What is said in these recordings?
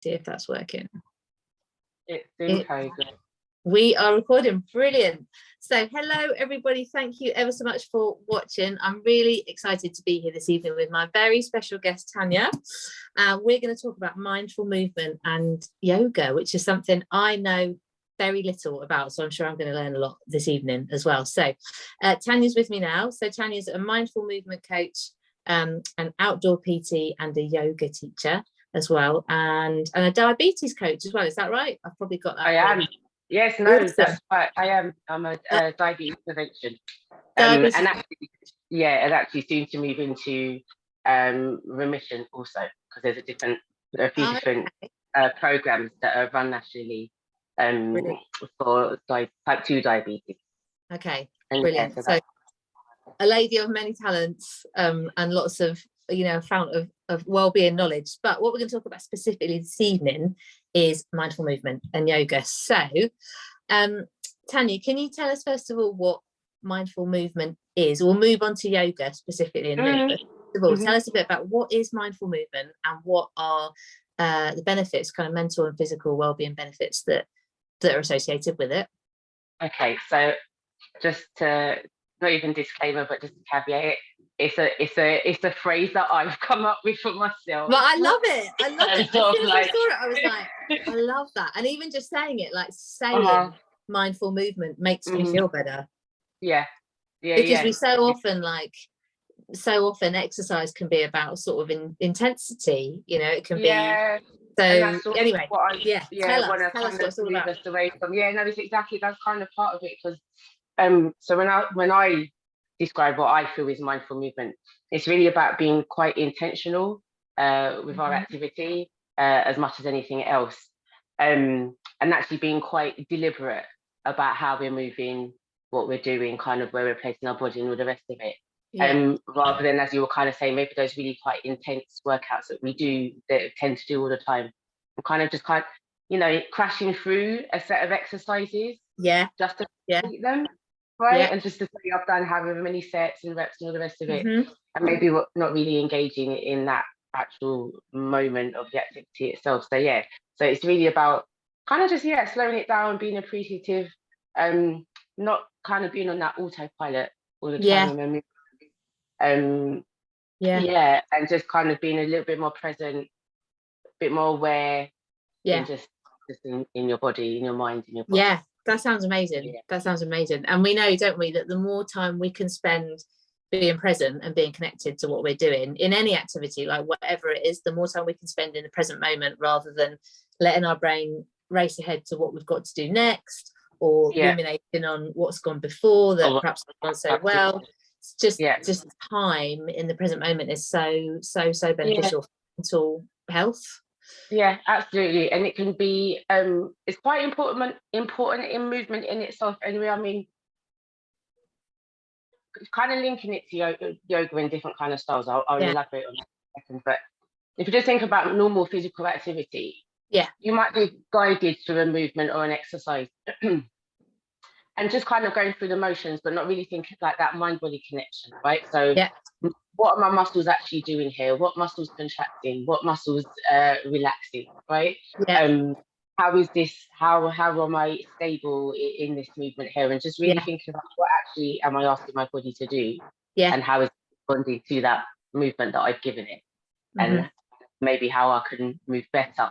See if that's working. It's in progress. We are recording. Brilliant. So hello everybody, thank you ever so much for watching. I'm really excited to be here this evening with my very special guest Tanya. We're going to talk about mindful movement and yoga, which is something I know very little about, so I'm sure I'm going to learn a lot this evening as well. So Tanya's with me now. So Tanya's a mindful movement coach, an outdoor PT and a yoga teacher as well, and a diabetes coach as well. Is that right? I've probably got that. I am. Yes, no, awesome. That's right. I am. I'm a diabetes prevention. And actually, yeah, and actually soon to move into remission also, because there are a few different programs that are run nationally for type 2 diabetes. Okay, brilliant. Yeah, so a lady of many talents and lots of, a fount of well-being knowledge. But what we're going to talk about specifically this evening is mindful movement and yoga. So Tanya, can you tell us first of all what mindful movement is? We'll move on to yoga specifically in a minute. But first of all, tell us a bit about what is mindful movement and what are the benefits, kind of mental and physical well-being benefits that are associated with it. Okay, so just to not even disclaimer, but just to caveat it, it's a phrase that I've come up with for myself. But I love it. I love it. As soon as I saw it, I was like, I love that. And even just saying it, like saying mindful movement makes me feel better. Yeah. Because we so often exercise can be about sort of intensity, it can be. So anyway, tell us what it's all about. That's kind of part of it, because so when I describe what I feel is mindful movement, it's really about being quite intentional with our activity as much as anything else, and actually being quite deliberate about how we're moving, what we're doing, kind of where we're placing our body and all the rest of it. Rather than, as you were kind of saying, maybe those really quite intense workouts that we tend to do all the time. We're kind of crashing through a set of exercises. Just to complete them, right? And just to say I've done however many sets and reps and all the rest of it. And maybe we're not really engaging in that actual moment of the activity itself. So so it's really about kind of just slowing it down, being appreciative, not kind of being on that autopilot all the time. And just kind of being a little bit more present, a bit more aware, and just in your body, in your mind, in your body. That sounds amazing. That sounds amazing. And we know, don't we, that the more time we can spend being present and being connected to what we're doing in any activity, like whatever it is, the more time we can spend in the present moment rather than letting our brain race ahead to what we've got to do next, or ruminating on what's gone before that perhaps not gone so well. It's just time in the present moment is so beneficial for mental health. Yeah, absolutely. And it can be it's quite important in movement in itself anyway. I mean, kind of linking it to yoga and different kind of styles. I'll elaborate on that in a second. But if you just think about normal physical activity, you might be guided through a movement or an exercise and just kind of going through the motions, but not really thinking like that mind-body connection, right? So what are my muscles actually doing here? What muscles contracting? What muscles relaxing, right? How is this, how am I stable in this movement here? And just really thinking about what actually am I asking my body to do? And how is it responding to that movement that I've given it? And maybe how I can move better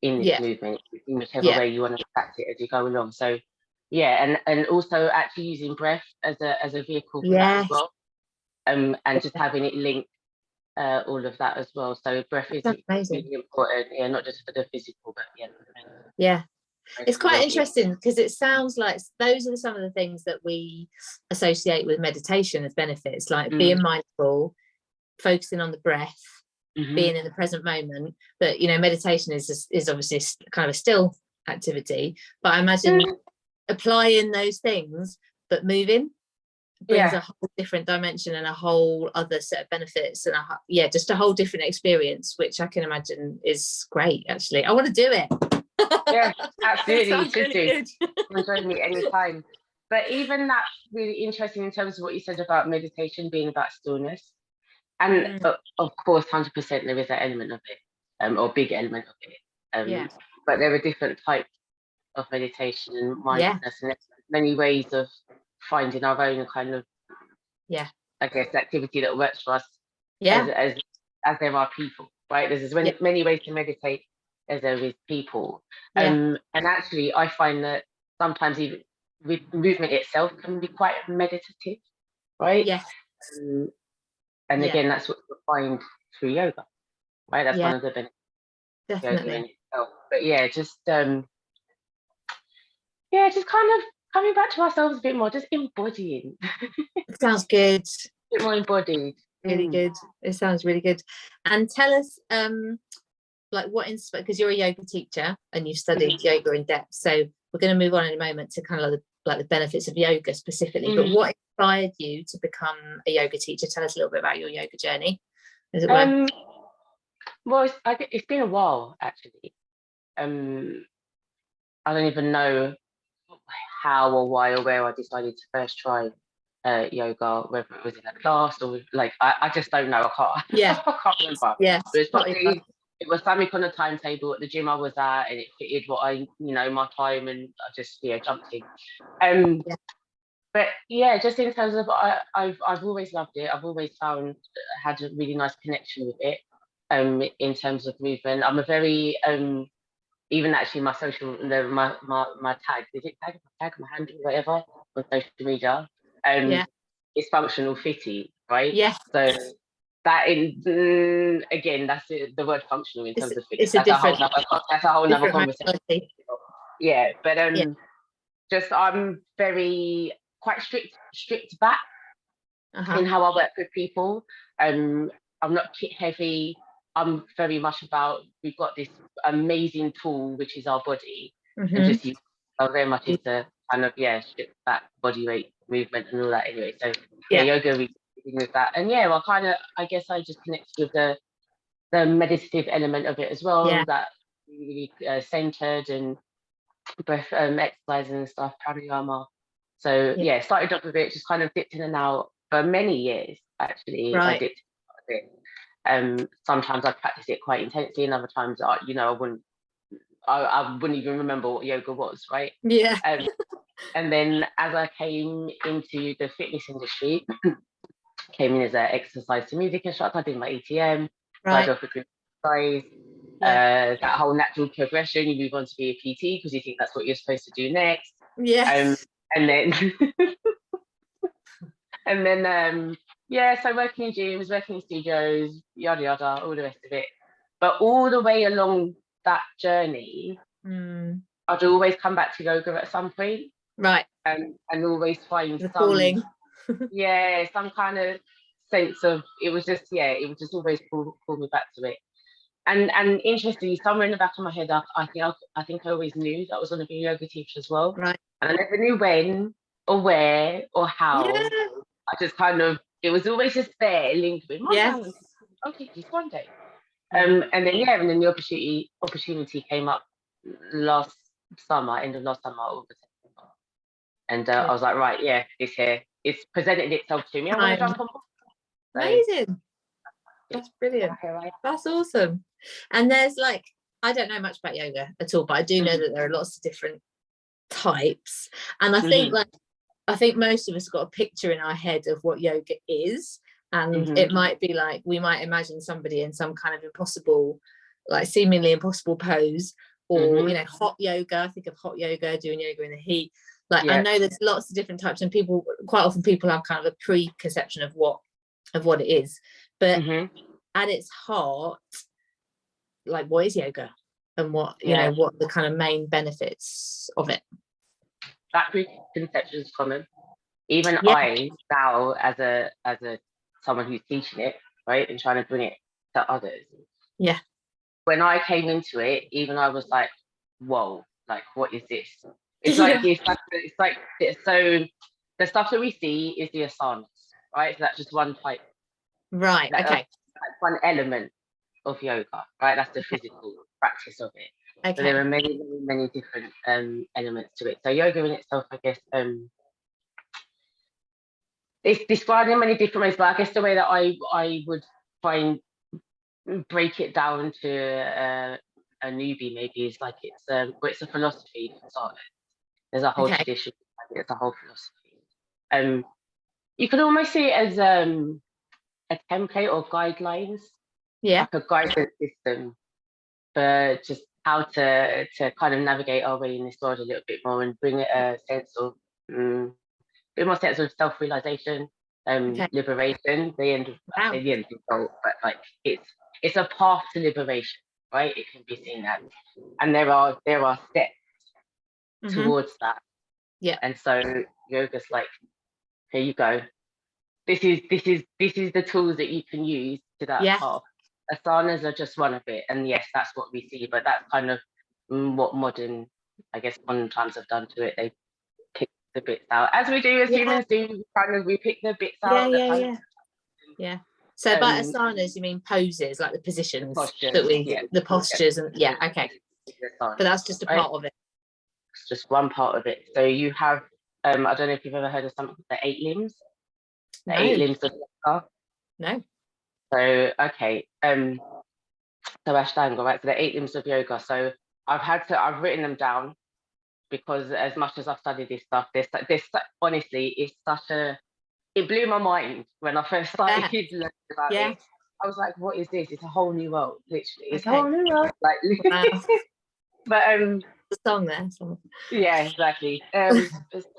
in this movement, in whichever way you want to practice it as you go along. So and also actually using breath as a vehicle for that as well. And just having it linked all of that as well. So breath is really important, not just for the physical, but it's quite interesting because it sounds like those are some of the things that we associate with meditation as benefits, like being mindful, focusing on the breath, being in the present moment. But meditation is obviously kind of a still activity, but I imagine applying those things but moving brings a whole different dimension and a whole other set of benefits, and just a whole different experience, which I can imagine is great. Actually, I want to do it. Absolutely. You can join me anytime. But even that's really interesting in terms of what you said about meditation being about stillness, and of course 100% there is that element of it, or big element of it. But there are different types of meditation and mindfulness, and there's many ways of finding our own kind of, I guess, activity that works for us. As there are people, right? There's as many ways to meditate as there is people. And actually, I find that sometimes even with movement itself can be quite meditative, right? And again, that's what you find through yoga, right? That's one of the benefits of yoga in itself. But just kind of coming back to ourselves a bit more, just embodying. It sounds good. A bit more embodied. Really good. It sounds really good. And tell us, like, what inspired, because you're a yoga teacher and you've studied yoga in depth. So we're going to move on in a moment to kind of like the benefits of yoga specifically. But what inspired you to become a yoga teacher? Tell us a little bit about your yoga journey, as it were. Well, it's been a while actually. I don't even know how or why or where I decided to first try yoga, whether it was in a class or like I just don't know. I can't remember. But it was something on the timetable at the gym I was at, and it fitted what my time, and I just jumped in. But just in terms of I've always loved it. I've always had a really nice connection with it. In terms of movement, I'm a very even actually my social my tag, is it tag my handle, whatever, on social media, it's functional fitty, right? So that again, that's the word functional in terms of fitness. That's a whole nother conversation. But just I'm very quite strict back in how I work with people. I'm not kit heavy. I'm very much about, we've got this amazing tool, which is our body, and just use. I'm very much into kind of stripped back body weight movement and all that. Anyway, so yoga we with that, and I guess I just connected with the meditative element of it as well. That really centered and breath exercises and stuff, pranayama. So started off with it, just kind of dipped in and out for many years. Actually, I dipped in it. Sometimes I practice it quite intensely, and other times I wouldn't even remember what yoga was, right? And then as I came into the fitness industry, came in as an exercise to music instructor. I did my ETM, started off with group exercise. That whole natural progression, you move on to be a PT because you think that's what you're supposed to do next. And then so working in gyms, working in studios, yada yada, all the rest of it. But all the way along that journey, I'd always come back to yoga at some point, and always find the calling. Some kind of sense of it was just always pull me back to it. And interestingly, somewhere in the back of my head, I think I always knew that I was going to be a yoga teacher as well. And I never knew when or where or how. I just kind of, it was always just there, lingering. I'll teach this one day. And then the opportunity came up last summer, end of last summer, August. And I was like, right, it's here. It's presented itself to me. I'm going to jump on board. Amazing. That's brilliant. That's awesome. And there's I don't know much about yoga at all, but I do know that there are lots of different types. And I think I think most of us got a picture in our head of what yoga is. And it might be we might imagine somebody in some kind of impossible, seemingly impossible pose, or hot yoga. I think of hot yoga, doing yoga in the heat. I know there's lots of different types, and quite often people have kind of a preconception of what it is. But at its heart, what is yoga, and what what the kind of main benefits of it? That preconception is common. Even I now, as a someone who's teaching it, right, and trying to bring it to others. When I came into it, even I was like, whoa, what is this? It's so the stuff that we see is the asanas, right? So that's just one type. Right. Okay. That's one element of yoga, right? That's the physical practice of it. Okay. So there are many, many, many different elements to it. So yoga in itself, I guess, it's described in many different ways, but I guess the way that I would try and break it down to a newbie maybe is like it's a philosophy for starters. There's a whole tradition, it's a whole philosophy. You could almost see it as a template or guidelines, like a guidance system for just how to kind of navigate our way in this world a little bit more and bring a sense of bit more sense of self-realization, liberation. The end of I say the end result, but like it's a path to liberation, right? It can be seen as, and there are steps towards that. Yeah. And so yoga's like, here you go. This is the tools that you can use to that path. Asanas are just one of it, and yes, that's what we see. But that's kind of what modern times have done to it. They pick the bits out, as we do as humans do. We pick the bits out. Yeah. So by asanas, you mean poses, like the positions postures, that the postures, and okay. But that's just a part of it. It's just one part of it. So you have, I don't know if you've ever heard of something called the 8 limbs. The 8 limbs of yoga. No. So okay. So Ashtanga, right? So the 8 limbs of yoga. So I've written them down because as much as I've studied this stuff, this honestly is it blew my mind when I first started learning about it. I was like, what is this? It's a whole new world, literally. It's a whole new world. Like, but the song there. Yeah, exactly. It's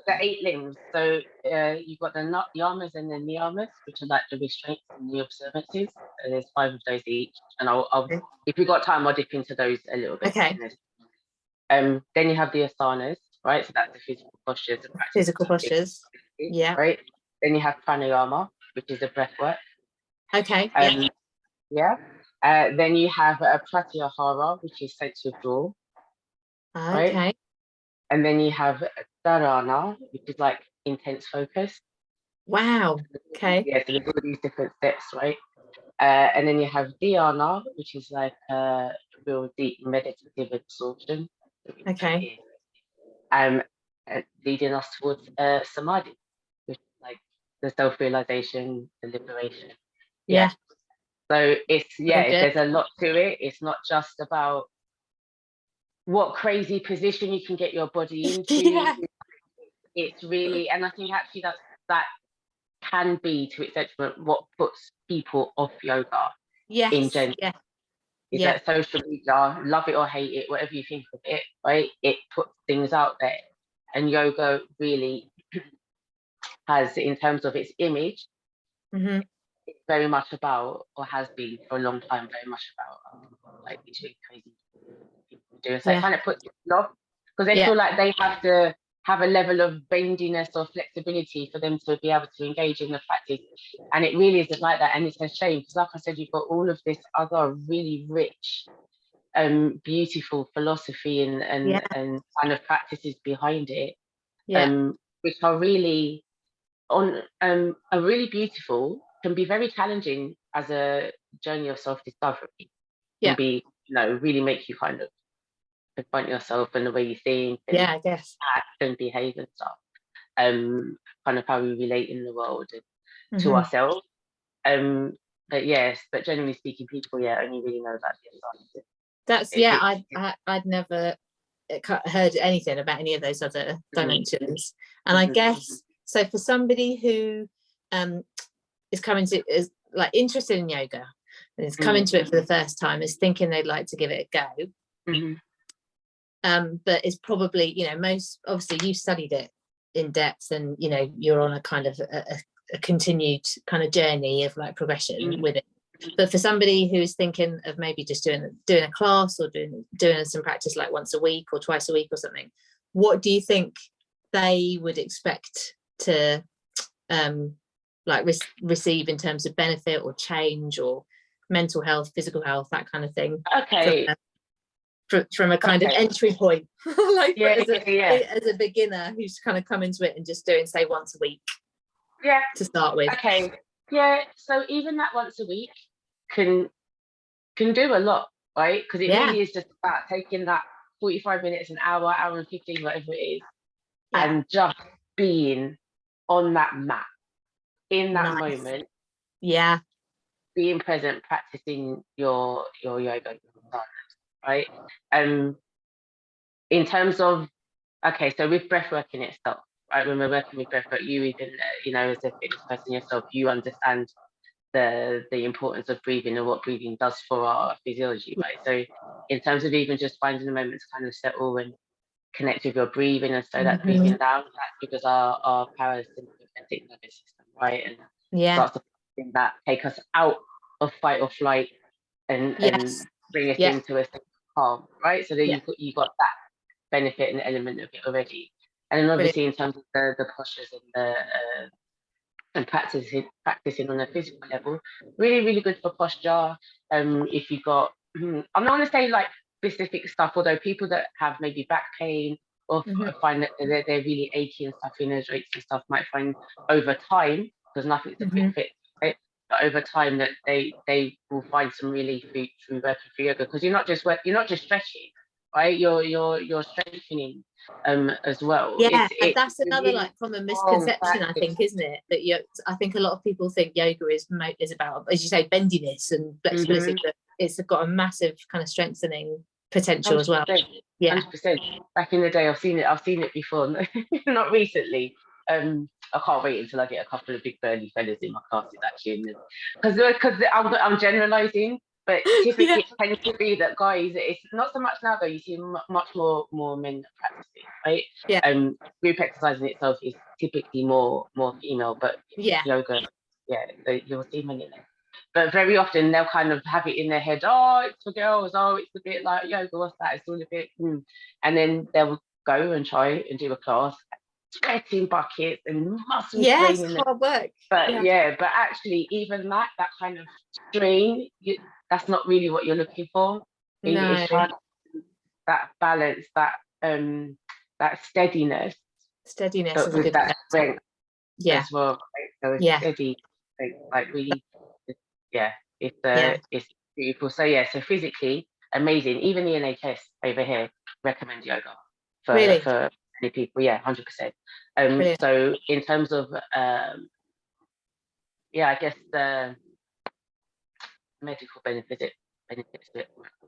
the 8 limbs. So you've got the yamas and the niyamas, which are like the restraints and the observances. There's 5 of those each, and I'll if we've got time, I'll dip into those a little bit. Okay. Then you have the asanas, right? So that's the physical postures. Physical postures. Yeah. Right. Then you have pranayama, which is the breath work. Okay. Then you have pratyahara, which is sense withdrawal. Okay. Right? And then you have dharana, which is like intense focus. Wow. Okay. Yeah, so there's all these different steps, right? And then you have dhyana, which is like real deep meditative absorption. Okay. Leading us towards samadhi, which is like the self-realization, the liberation. Yeah. So there's a lot to it. It's not just about what crazy position you can get your body into. It's really, and I think actually that can be to its detriment what puts people off yoga in general. Is that social media, love it or hate it, whatever you think of it, right? It puts things out there, and yoga really has, in terms of its image, it's very much about, or has been for a long time, very much about like these really crazy people doing. So it kind of puts people off because they feel like they have to have a level of bendiness or flexibility for them to be able to engage in the practice, and it really isn't like that. And it's a shame because, like I said, you've got all of this other really rich, beautiful philosophy and kind of practices behind it, which are really are really beautiful. Can be very challenging as a journey of self-discovery. Can be, really make you kind of confront yourself and the way you think and I guess act and behave and stuff, kind of how we relate in the world and to ourselves, but generally speaking, people only really know about the that's I'd never heard anything about any of those other dimensions, and I guess so for somebody who is coming to is like interested in yoga and is coming to it for the first time, is thinking they'd like to give it a go, but is probably, most obviously you've studied it in depth and you're on a kind of a continued kind of journey of like progression with it. But for somebody who's thinking of maybe just doing a class or doing some practice like once a week or twice a week or something, what do you think they would expect to receive in terms of benefit or change or mental health, physical health, that kind of thing? Okay. From a kind of entry point, as a beginner who's kind of come into it and just doing, say, once a week to start with. Okay. So even that once a week can do a lot, right? Because it really is just about taking that 45 minutes, an hour and 15, whatever it is, and just being on that mat in that moment, being present, practicing your yoga, right? In terms of, okay, so with breathwork in itself, right? When we're working with breathwork, you even, as a fitness person yourself, you understand the importance of breathing and what breathing does for our physiology, right? So in terms of even just finding a moment to kind of settle and connect with your breathing and slow that breathing down, that's because our parasympathetic nervous system, right? And starts to thing that take us out of fight or flight and bring us into a state of calm, right? So that you got that benefit and element of it already. And then obviously in terms of the postures and the and practicing on a physical level, really, really good for posture. If you got, I'm not going to say like specific stuff, although people that have maybe back pain or find that they're really achy and stuff in their joints and stuff might find over time, because nothing's a quick fix, right? But over time that they will find some relief through working through yoga, because you're not just stretching, right? You're strengthening as well. Yeah, it's that's another really like common misconception, I think, isn't it? That I think a lot of people think yoga is about, as you say, bendiness and flexibility, but it's got a massive kind of strengthening potential 100%, as well. Yeah, 100%. Back in the day, I've seen it before. Not recently. I can't wait until I get a couple of big burly fellas in my classes actually, because I'm generalizing. But typically it tends to be that guys, it's not so much now though, you see much more men practicing, right? Yeah. Group exercise in itself is typically more female, but yoga, so you'll see many there. But very often they'll kind of have it in their head, oh, it's for girls, oh, it's a bit like yoga, what's that? It's all a bit, and then they'll go and try and do a class, sweating buckets and muscle straining. Hard work. But but actually even that kind of strain, that's not really what you're looking for. It's trying that balance, that steadiness. Steadiness is with that strength as well. Right? So steady, like really, it's beautiful. So so physically amazing. Even the NHS over here recommend yoga for many people. 100%. So in terms of I guess the medical benefits,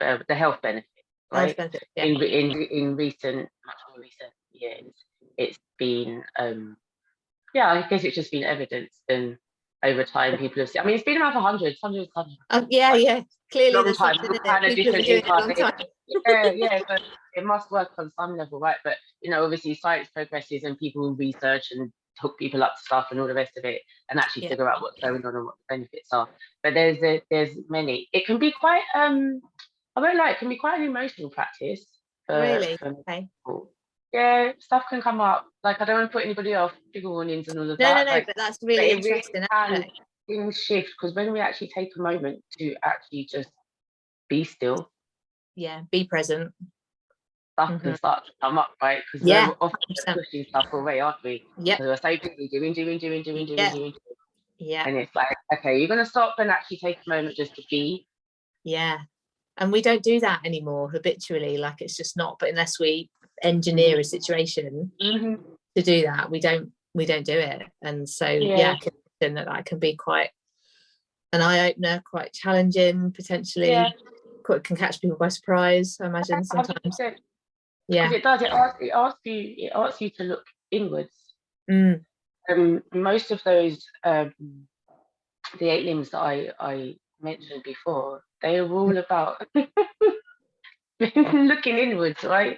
the health benefits, right? In recent, much more recent years, it's been I guess it's just been evidenced, and over time people have seen. I mean, it's been around for hundreds. Clearly, there's time. People Had a different incarnation. But it must work on some level, right? But obviously, science progresses, and people research and hook people up to stuff and all the rest of it, and actually figure out what's going on and what the benefits are. But there's many. It can be quite I won't lie, it can be quite an emotional practice. For people. Yeah, stuff can come up. Like, I don't want to put anybody off, trigger warnings and all of that. No, but that's really interesting. Things shift, because when we actually take a moment to actually just be still, be present, stuff can start to come up, right? Because we're often pushing stuff away, aren't we? Because we're so busy doing. And it's like, okay, you're going to stop and actually take a moment just to be. And we don't do that anymore habitually. Like, it's just not. But unless we engineer a situation to do that, we don't do it. And so I can imagine that can be quite an eye-opener, quite challenging, potentially can catch people by surprise, I imagine, sometimes. Because it does, it asks you to look inwards. Most of those the 8 limbs that I mentioned before, they are all about looking inwards, right?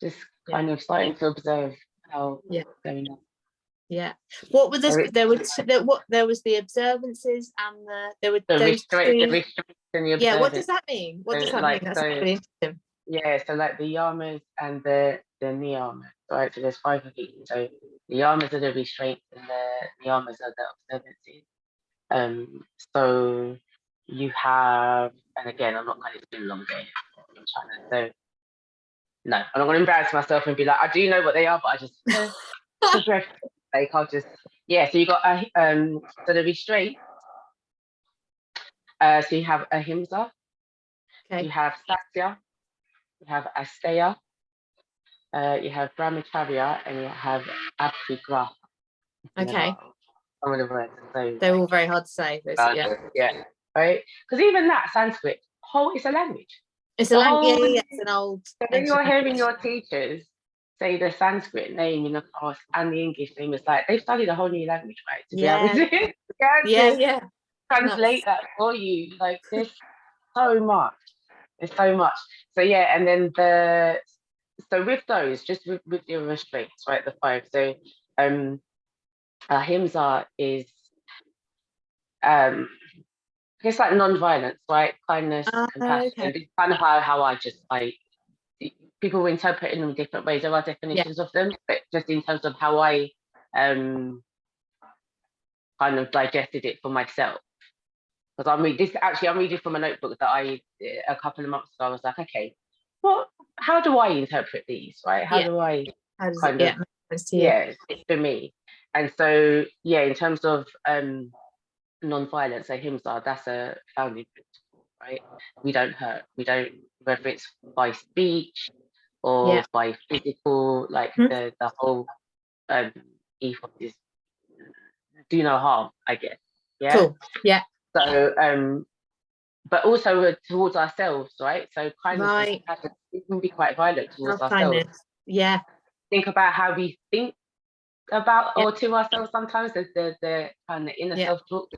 Just kind of starting to observe how going on. What were there was the observances and there were the restraint and the observance. What does that mean? That's really interesting. So like the yamas and the niyamas, right? So there's 5 of each. So the yamas are the restraints and the niyamas are the observances. So you have, and again, I'm not going to do long day in China, so no, I'm not going to embarrass myself and be like, I do know what they are, but I just like, I'll just so you got so the restraint. So you have ahimsa, you have satya, you have asteya, you have brahmacharya, and you have aparigraha. Okay. Some of the words. So they're all very hard to say. right? Because even that Sanskrit, it's a language. It's a language. Yeah, it's an old. So when you're hearing your teachers say the Sanskrit name in the class and the English name, it's like they've studied a whole new language, right? To be able to, yeah. translate that for you. Like there's so much. There's so much. So yeah, and then so with those, just with your restraints, right? The 5. So ahimsa is I guess like non-violence, right? Kindness, compassion. Okay. It's kind of how people will interpret in them different ways. There are definitions of them, but just in terms of how I kind of digested it for myself. Because I'm reading from a notebook that a couple of months ago, I was like, okay, how do I interpret these, right? How do I kind of, it's for me. And so, in terms of non-violence, ahimsa, that's a founding principle, right? We don't hurt. We don't, whether it's by speech or by physical, like the whole ethos is do no harm, I guess. Yeah. Cool. Yeah. So, but also towards ourselves, right? So kindness can be quite violent towards ourselves. Yeah. Think about how we think about or to ourselves sometimes. There's the kind of inner self-talk.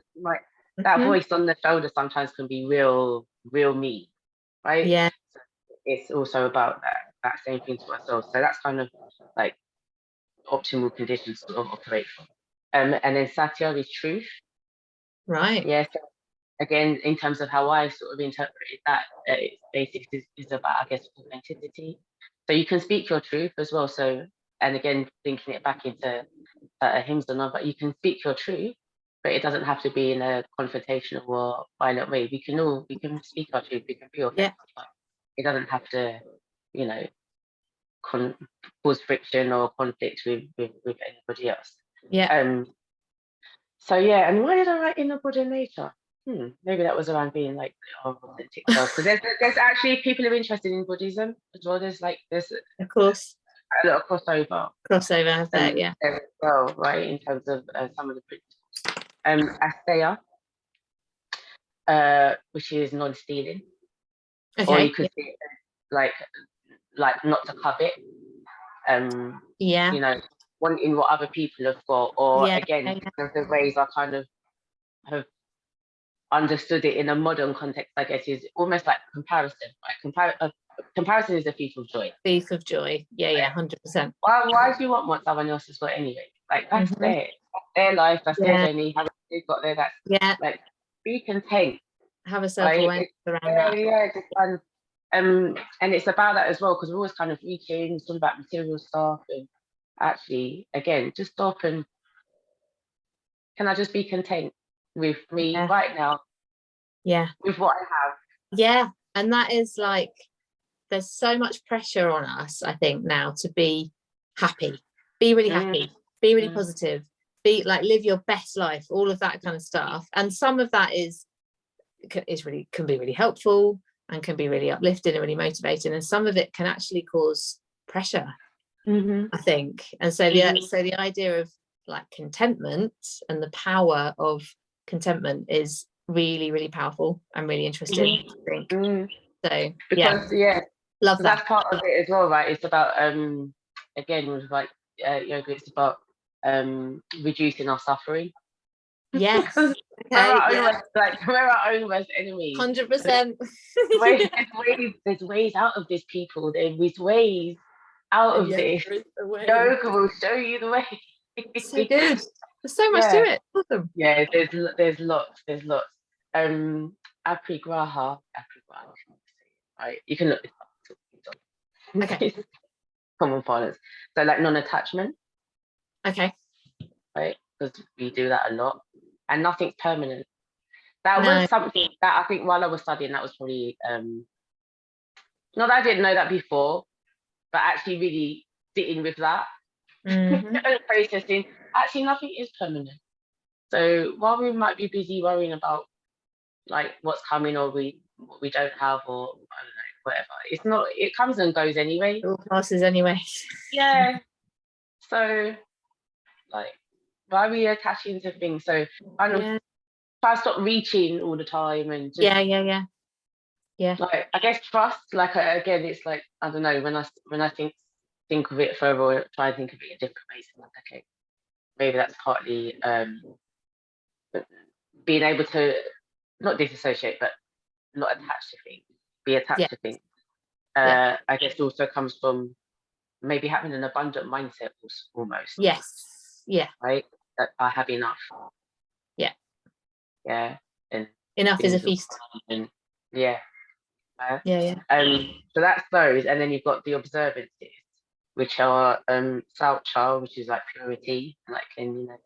That voice on the shoulder sometimes can be real mean, right? Yeah. So it's also about that same thing to ourselves. So that's kind of like optimal conditions to operate from. And then satya is truth. Right. Yeah. So again, in terms of how I sort of interpreted that, its basics is about, I guess, authenticity. So you can speak your truth as well. So, and again, linking it back into ahimsa, but you can speak your truth, but it doesn't have to be in a confrontational or violent way. We can speak our truth. We can be authentic, but it doesn't have to, cause friction or conflict with anybody else. Yeah. So yeah, and why did I write inner Buddha nature? Maybe that was around being like our authentic self. Because there's actually people who are interested in Buddhism as well. There's of course a lot of crossover. Crossover, There as well, right? In terms of some of the principles. Asteya, which is non-stealing, or you could see it like not to covet. Wanting what other people have got, or again, one of the ways I kind of have understood it in a modern context, I guess, is almost like comparison, right? Comparison is a thief of joy. Thief of joy. Yeah, 100%. Why do you want what someone else has got anyway? Like that's their life, that's their journey, how they've got there. That's like be content. Have a self-awareness around that. Yeah, and it's about that as well, because we're always kind of reaching, it's all about material stuff, and actually, again, just stop and can I just be content with me right now? Yeah. With what I have. Yeah. And that is like, there's so much pressure on us, I think, now to be happy, be really happy, be really positive, be like, live your best life, all of that kind of stuff. And some of that can be really helpful and can be really uplifting and really motivating. And some of it can actually cause pressure, I think. And so the idea of like contentment and the power of contentment is really, really powerful and really interesting, I think. So love that. That's part of it as well, right? It's about again with like yoga, it's about reducing our suffering. Yes. We're our own worst enemy. 100%. There's ways out of this, people. There's ways out of this. Yoga will show you the way. So good. There's so much to it. Awesome. Yeah, there's lots. Aprigraha. Right, you can look this up. Okay. Common parlance. So like non-attachment. Okay. Right, because we do that a lot, and nothing's permanent. That was something that I think while I was studying, that was probably not that I didn't know that before, but actually really sitting with that and processing. Actually, nothing is permanent. So while we might be busy worrying about like what's coming or what we don't have, or I don't know, whatever, it's not. It comes and goes anyway. It all passes anyway. Yeah. So like, why are we attaching to things? So kind of try to stop reaching all the time and just Yeah. Like, I guess trust, like, again, it's like, I don't know, when I think of it further, or try and think of it in different ways, I'm like, okay, maybe that's partly being able to not disassociate, but not attach to things, be attached Yeah. to things. Yeah. I guess also comes from maybe having an abundant mindset almost. Yes. Yeah. Right? That I have enough. Yeah. Yeah. And Enough is a things will feast. come, and yeah. Yeah. So that's those, and then you've got the observances, which are Saucha, which is like purity and like cleanliness.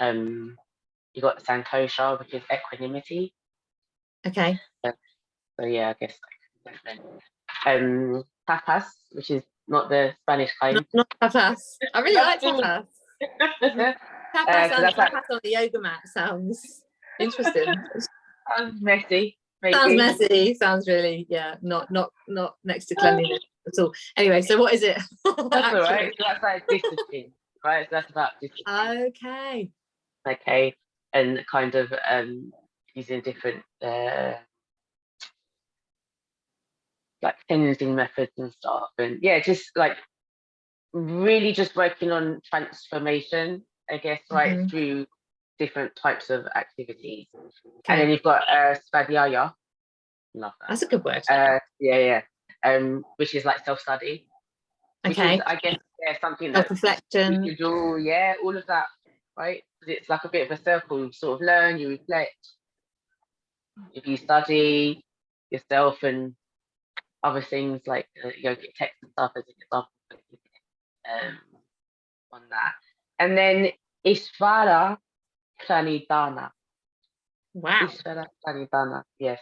You got Santosha, which is equanimity. Okay. So yeah, I guess like different. Tapas, which is not the Spanish kind. Not tapas. I really like tapas. Tapas So that's like, on the yoga mat sounds interesting. sounds messy. Maybe. Sounds messy. Sounds really, not next to cleanliness at all. Anyway, so what is it? That's all right. So that's like discipline, right? So that's about discipline. Okay. Okay, and kind of using different like cleansing methods and stuff, and yeah, just like really just working on transformation, I guess, right, through different types of activities. Okay. And then you've got Svadhyaya. Love that. That's a good word. Yeah. Which is like self-study. Which Okay. is, I guess, something that self-reflection. you do, all of that, right? It's like a bit of a circle. You sort of learn, you reflect, if you study yourself and other things like yogic text and stuff as an example on that. And then Ishvara Pranidhana. Wow. Ishvara Pranidhana, yes,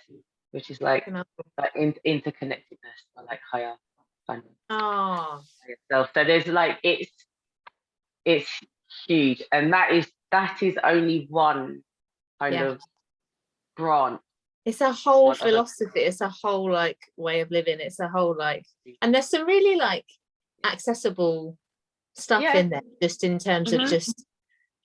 which is like interconnectedness, or like higher kind of higher self. So there's like it's huge, and that is only one kind of branch. It's a whole philosophy. It's a whole like way of living. It's a whole like, and there's some really like accessible stuff in there, just in terms of just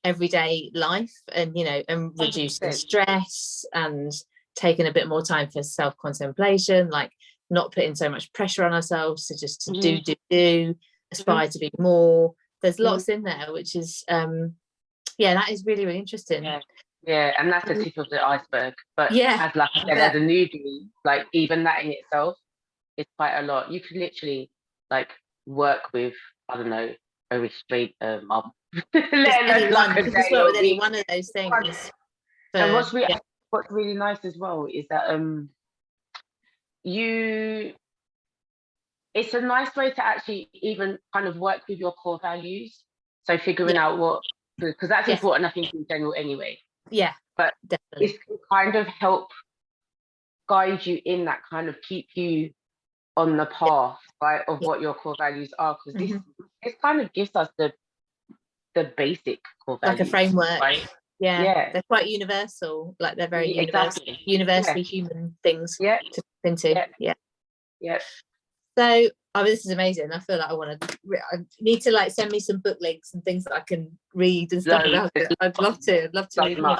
everyday life, and and reducing stress and taking a bit more time for self-contemplation, like not putting so much pressure on ourselves to just to do, aspire to be more. There's lots in there, which is that is really, really interesting. Yeah, and that's the tip of the iceberg. But as like I said, as a newbie, like even that in itself is quite a lot. You could literally like work with, I don't know, a restraint mum. Just work with any one of those things. And what's really nice as well is that it's a nice way to actually even kind of work with your core values. So figuring out what, because that's important, I think, in general anyway. Yeah, but definitely. It's kind of help guide you in that, kind of keep you on the path, right, of what your core values are, because this kind of gives us the basic core values, like a framework, right? They're quite universal, like they're very universally human things to tap into. So this is amazing. I feel like I need to like send me some book links and things that I can read and stuff about it. I'd love to read more.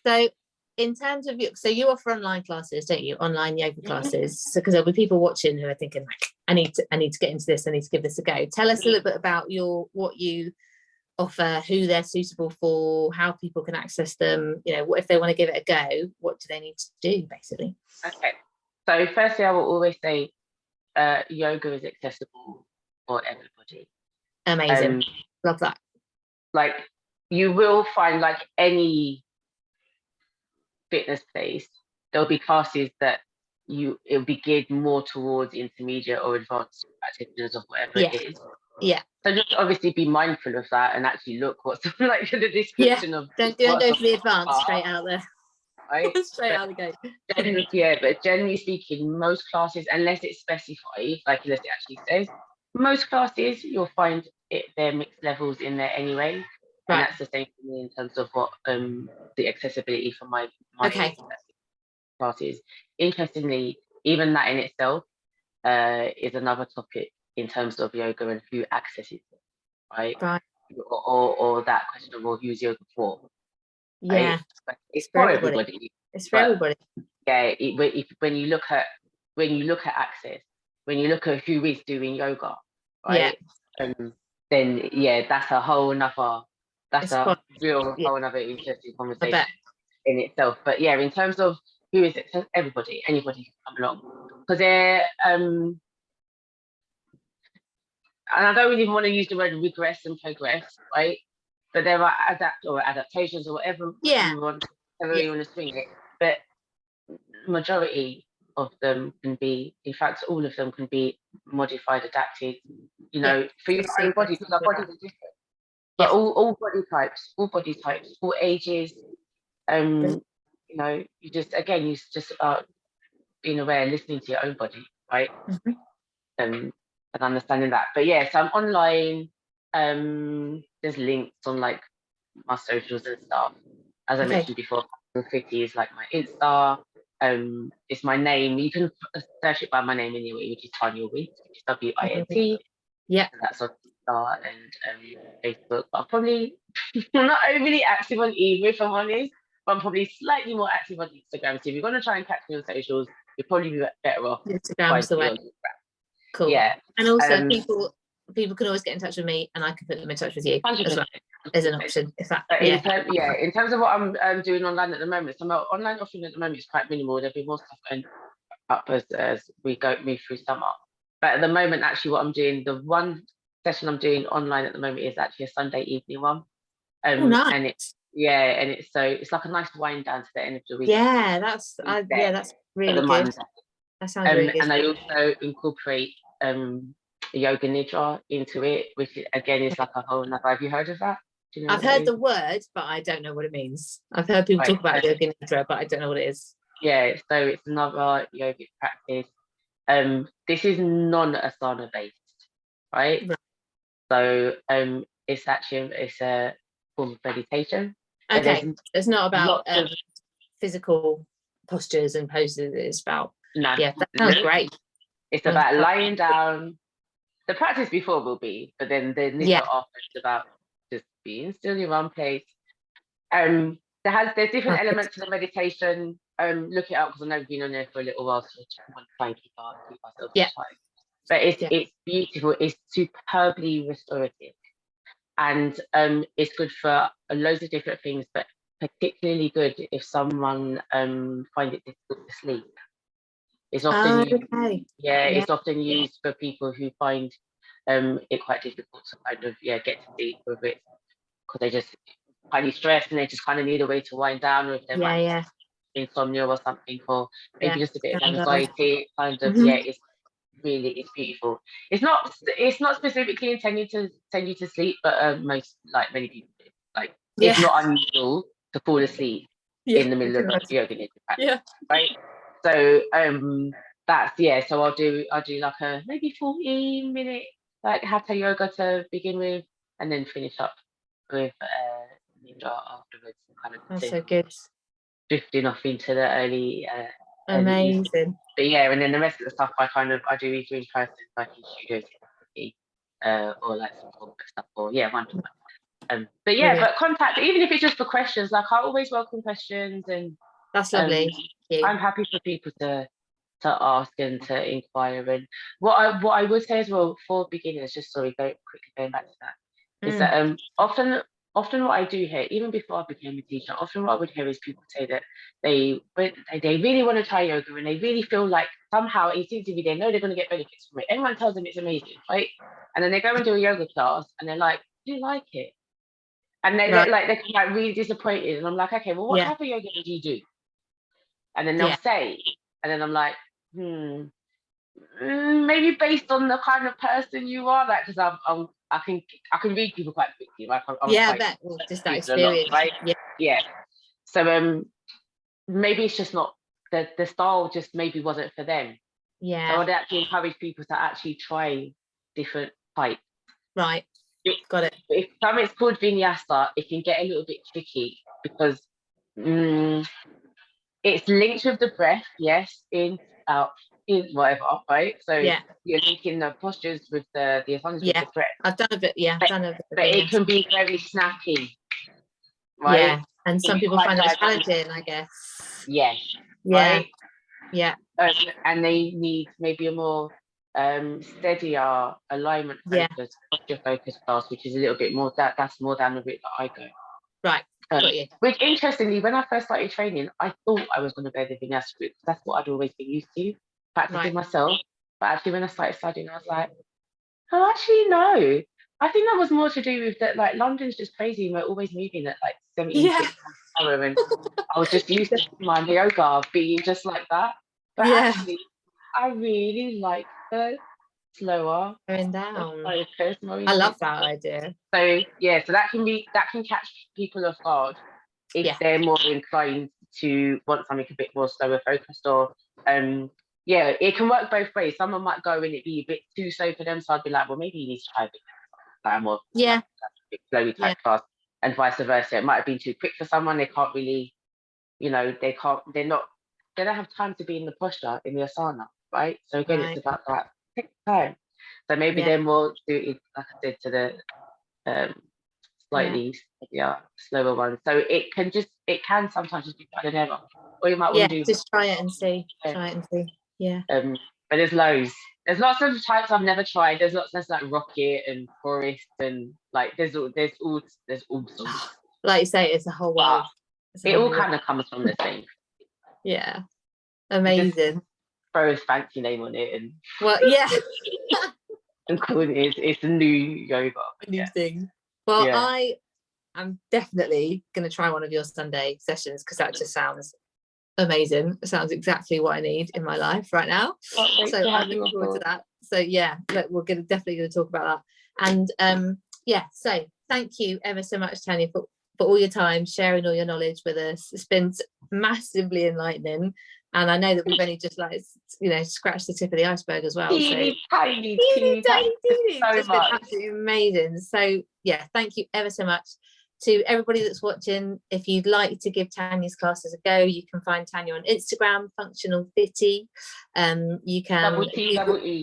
So in terms of you offer online classes, don't you? Online yoga classes. So because there'll be people watching who are thinking, I need to get into this, I need to give this a go. Tell us a little bit about what you offer, who they're suitable for, how people can access them, what if they want to give it a go, what do they need to do, basically? Okay, so firstly I will always say yoga is accessible for everybody. Amazing. Love that. Like you will find, like any fitness place, there'll be classes that it'll be geared more towards intermediate or advanced practitioners of whatever it is. So just obviously be mindful of that and actually look what's like the description of. Don't go for the advanced straight out there. Right? Straight out the gate. But generally speaking, most classes, unless it's specified, like unless it actually says, most classes you'll find their mixed levels in there anyway. And that's the same for me in terms of what the accessibility for my classes. Interestingly, even that in itself is another topic in terms of yoga and who accesses it, right? Or that question of, well, who's yoga for? Yeah, it's for everybody. It's for everybody. when you look at access, when you look at who is doing yoga, right? Then that's a whole nother, whole nother interesting conversation in itself. But in terms of who is it, anybody can come along, because they're and I don't even want to use the word regress and progress, right? But there are adaptations or whatever you want to swing it. But majority of them can be, in fact, all of them can be modified, adapted, for your own body, because our bodies are different. But all body types, all ages, you just about being aware, listening to your own body, right? And understanding that. But so I'm online. There's links on like my socials and stuff. As I mentioned before, Fitty is like my Insta. It's my name. You can search it by my name anyway, which is Tanya Wint, which is WINT. Yeah. And that's on Insta and Facebook. But I'm probably not overly active on either, if I'm honest. But I'm probably slightly more active on Instagram. So if you're going to try and catch me on socials, you'll probably be better off. Instagram's the way. Cool. Yeah. And also people can always get in touch with me, and I can put them in touch with you 100%. As well as an option. In terms of what I'm doing online at the moment, so my online offering at the moment is quite minimal. There'll be more stuff going up as we move through summer. But at the moment, actually, what I'm doing, the one session I'm doing online at the moment is actually a Sunday evening one. Nice. And it's like a nice wind down to the end of the week. Yeah, that's really good. Monday. That sounds really good. And I also incorporate yoga nidra into it, which again is like a whole nother. Have you heard of that? I've heard the word, but I don't know what it means. I've heard people talk about yoga nidra, but I don't know what it is. Yeah, so it's another yogic practice. This is non-asana based, right? So it's a form of meditation. Okay, it's not about physical postures and poses. It's about that sounds great. It's about lying down. The practice before will be, but then the nidra after is about just being still in one place. There's different elements to the meditation. Look it up, because I've never been on there for a little while, so I want to try and keep ourselves tight. But it's beautiful. It's superbly restorative, and it's good for loads of different things, but particularly good if someone finds it difficult to sleep. It's often it's often used for people who find it quite difficult to kind of get to sleep with it, because they just highly stressed and they just kind of need a way to wind down, or if they're insomnia or something, or maybe just a bit of anxiety. It's beautiful. It's not specifically intended to send you to sleep, but many people do. It's not unusual to fall asleep in the middle of a yoga nidra practice, right? So so I'll do like a maybe 40-minute hatha yoga to begin with, and then finish up with nidra afterwards, kind of that's so good, drifting off into the early amazing. But and then the rest of the stuff I do either in person, like in studios, or like some corporate stuff, or one-to-one. But contact, even if it's just for questions, like I always welcome questions, and that's lovely. I'm happy for people to ask and to inquire. And what I would say as well for beginners, just quickly going back to that, is that often what I do hear, even before I became a teacher, often what I would hear is people say that they really want to try yoga, and they really feel like somehow instinctively they know they're going to get benefits from it. Everyone tells them it's amazing, right? And then they go and do a yoga class, and they're like, "Do you like it?" And they're come really disappointed. And I'm like, "Okay, well, what type of yoga did you do?" And then they'll say, and then I'm like, maybe based on the kind of person you are, because I can read people quite quickly. I bet just that experience, right? Yeah. So maybe it's just not the style, just maybe wasn't for them. Yeah. So I'd actually encourage people to actually try different types. Right. Got it. If something's called vinyasa, it can get a little bit tricky, because it's linked with the breath, yes, in, out, in, whatever, right? So you're linking the postures with the asanas with the breath. I've done a bit, but it can be very snappy, right? Yeah, and some people find that challenging, I guess. Yes, right? Yeah. And they need maybe a more steadier alignment focus, posture focus class, which is a little bit more that's more down the route that I go. Right. Got you. Which interestingly, when I first started training, I thought I was going to go the vinyasa route because that's what I'd always been used to, practicing myself. But actually, when I started studying, I was like, oh, actually, no. I think that was more to do with that, like, London's just crazy and we're always moving at like 76 miles an hour. And I was just used to my yoga being just like that. But actually, I really like the slower going down. focus. I love that idea. So yeah, so that can catch people off guard if they're more inclined to want something a bit more slower focused, or yeah, it can work both ways. Someone might go and it be a bit too slow for them, so I'd be like, well, maybe you need to try a bit more slowly type class, and vice versa. It might have been too quick for someone. They can't really, they don't have time to be in the posture in the asana, right? So again, it's about that time. So maybe they're more suited, like I said, to the slightly slower one. So it can sometimes just be trial and error. Or you might want to do just try it and see. Yeah. But there's loads. There's lots of types I've never tried. There's lots of like rocket and forest and like there's all sorts. Like you say, it's a whole world. It all kind of comes from the same. Yeah. Amazing. Throw a fancy name on it and and call it it's a new yoga. New thing. Well, I am definitely going to try one of your Sunday sessions because that just sounds amazing. It sounds exactly what I need in my life right now. So I'm looking forward to that. So yeah, look, we're definitely going to talk about that. And so thank you ever so much, Tanya, for all your time, sharing all your knowledge with us. It's been massively enlightening. And I know that we've only just scratched the tip of the iceberg as well. Teeny, tiny. It's been absolutely amazing. So yeah, thank you ever so much to everybody that's watching. If you'd like to give Tanya's classes a go, you can find Tanya on Instagram, Functional Fitty. You can double T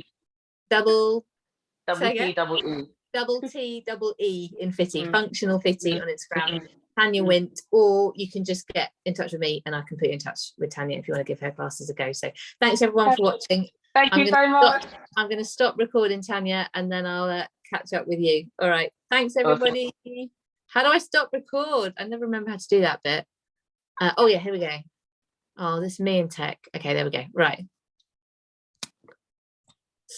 double E in Fitty, Functional Fitty on Instagram. Tanya Wint, or you can just get in touch with me and I can put you in touch with Tanya if you want to give her classes a go. So thanks everyone for watching. Thank you so much. I'm going to stop recording, Tanya, and then I'll catch up with you. All right. Thanks everybody. Awesome. How do I stop record? I never remember how to do that bit. Oh yeah, here we go. Oh, this is me and tech. Okay, there we go. Right.